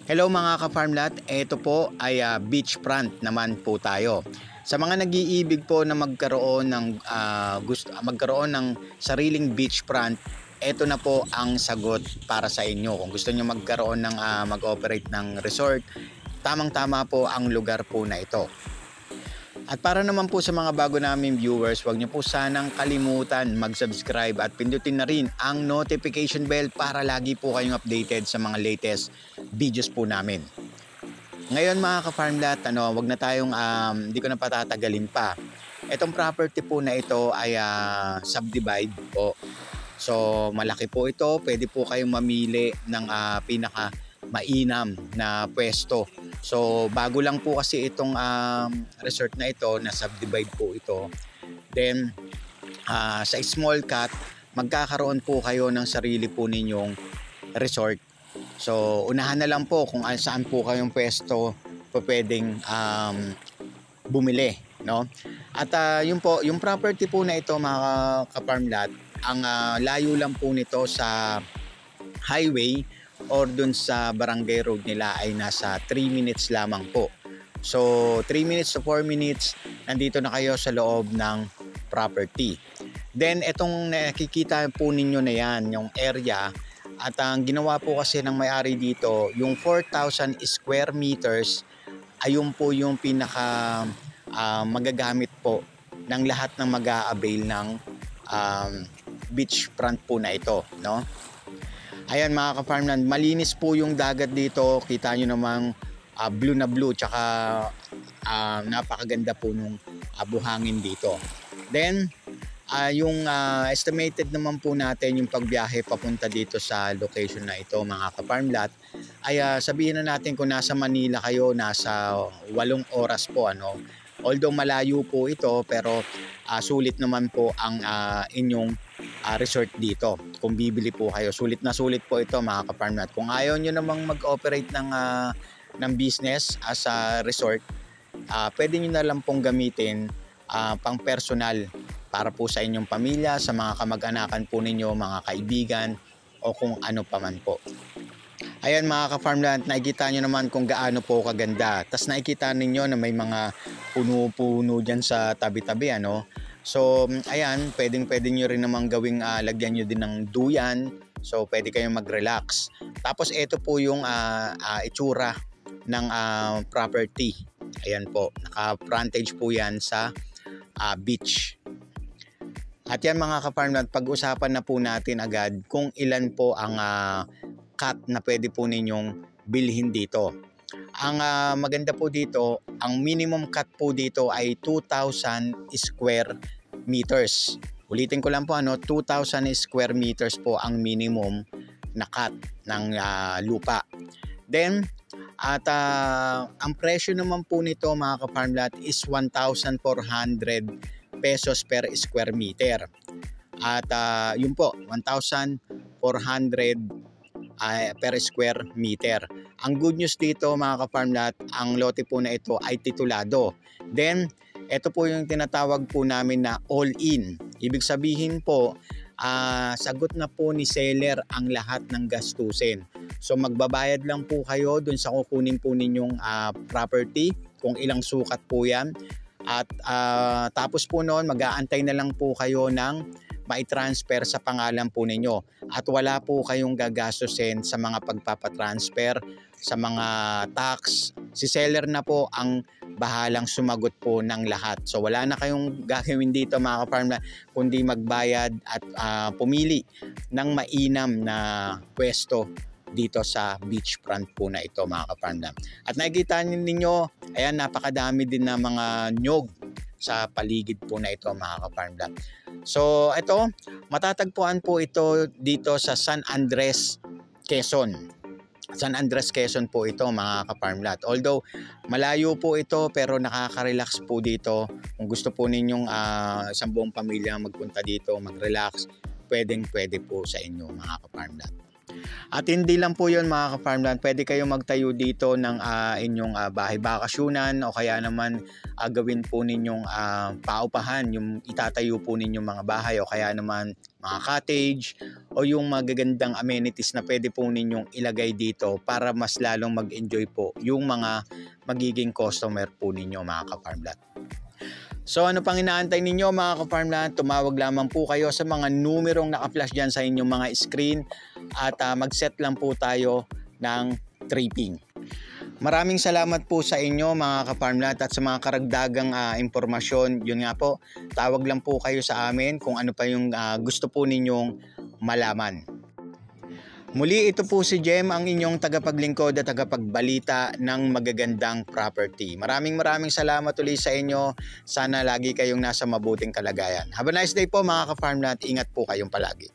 Hello mga ka-farmlat, ito po ay beachfront naman po tayo. Sa mga nag-iibig po na magkaroon ng sariling beachfront, ito na po ang sagot para sa inyo. Kung gusto niyo magkaroon ng mag-operate ng resort, tamang-tama po ang lugar po na ito. At para naman po sa mga bago naming viewers, huwag niyo po sanang kalimutan mag-subscribe at pindutin na rin ang notification bell para lagi po kayong updated sa mga latest videos po namin. Ngayon mga ka-farmlat, wag na tayong hindi ko na patatagalin pa. Itong property po na ito ay subdivide po. So malaki po ito, pwede po kayong mamili ng pinaka mainam na pwesto. So bago lang po kasi itong resort na ito, na subdivide po ito. Then sa small cut, magkakaroon po kayo ng sarili po ninyong resort. So unahan na lang po kung saan po kayong pwesto po pwedeng bumili, no? At yun po, yung property po na ito mga ka-farmlat, ang layo lang po nito sa highway or dun sa barangay road nila ay nasa 3 minutes lamang po. So 3 minutes to 4 minutes nandito na kayo sa loob ng property. Then itong nakikita po ninyo na yan, yung area, at ang ginawa po kasi ng may-ari dito, yung 4,000 square meters, ayun po yung pinaka magagamit po ng lahat ng mag-a-avail ng beachfront po na ito, no? Ayan mga ka-farmland, malinis po yung dagat dito. Kita nyo namang blue na blue, tsaka napakaganda po nung buhangin dito. Then yung estimated naman po natin yung pagbiyahe papunta dito sa location na ito mga ka-farmlat ay sabihin na natin kung nasa Manila kayo, nasa 8 oras po, although malayo po ito, pero sulit naman po ang inyong resort dito. Kung bibili po kayo, sulit na sulit po ito mga ka-farmlat. Kung ayaw nyo namang mag-operate ng business as a resort, pwede nyo na lang pong gamitin pang personal para po sa inyong pamilya, sa mga kamag-anakan po ninyo, mga kaibigan, o kung ano pa man po. Ayan mga ka-farmland, nakikita nyo naman kung gaano po kaganda. Tapos nakikita ninyo na may mga puno-puno dyan sa tabi-tabi, So ayan, pwede nyo rin namang gawing lagyan nyo din ng duyan. So pwede kayong mag-relax. Tapos ito po yung itsura ng property. Ayan po, naka-frontage po yan sa beach. At yan mga ka-farmland, pag-usapan na po natin agad kung ilan po ang cut na pwede po ninyong bilhin dito. Ang maganda po dito, ang minimum cut po dito ay 2,000 square meters. Ulitin ko lang po, 2,000 square meters po ang minimum na cut ng lupa. Then at ang presyo naman po nito mga ka-farmlat is 1,400 pesos per square meter. At yun po, 1,400 per square meter. Ang good news dito mga ka-farmlat, ang lote po na ito ay titulado. Then ito po yung tinatawag po namin na all-in. Ibig sabihin po, sagot na po ni seller ang lahat ng gastusin. So magbabayad lang po kayo dun sa kukunin po ninyong property, kung ilang sukat po yan. At tapos po noon, mag-aantay na lang po kayo ng mai-transfer sa pangalan po ninyo. At wala po kayong gagastusin sa mga pagpapatransfer, sa mga tax. Si seller na po ang bahalang sumagot po ng lahat. So wala na kayong gagawin dito mga ka-farmland, kundi magbayad at pumili ng mainam na pwesto dito sa beachfront po na ito mga ka-farmland. At nakikita ninyo, ayan, napakadami din na mga nyog sa paligid po na ito mga ka-farmland. So ito, matatagpuan po ito dito sa San Andres, Quezon. San Andres, Quezon po ito mga ka-farmlat. Although malayo po ito, pero nakaka-relax po dito. Kung gusto po ninyong isang buong pamilya magpunta dito, mag-relax, pwede po sa inyo mga ka-farmlat. At hindi lang po yun mga ka-farmland, pwede kayong magtayo dito ng inyong bahay bakasyonan o kaya naman gawin po ninyong paupahan, yung itatayo po ninyong mga bahay o kaya naman mga cottage o yung magagandang amenities na pwede po ninyong ilagay dito para mas lalong mag-enjoy po yung mga magiging customer po ninyo mga ka-farmland. So ano pang inaantay ninyo mga ka-farmland, tumawag lamang po kayo sa mga numerong naka-flash dyan sa inyong mga screen at mag-set lang po tayo ng tripping. Maraming salamat po sa inyo mga ka-farmland at sa mga karagdagang impormasyon. Yun nga po, tawag lang po kayo sa amin kung ano pa yung gusto po ninyong malaman. Muli, ito po si Jem, ang inyong tagapaglingkod at tagapagbalita ng magagandang property. Maraming salamat ulit sa inyo. Sana lagi kayong nasa mabuting kalagayan. Have a nice day po mga ka-farmland. Ingat po kayong palagi.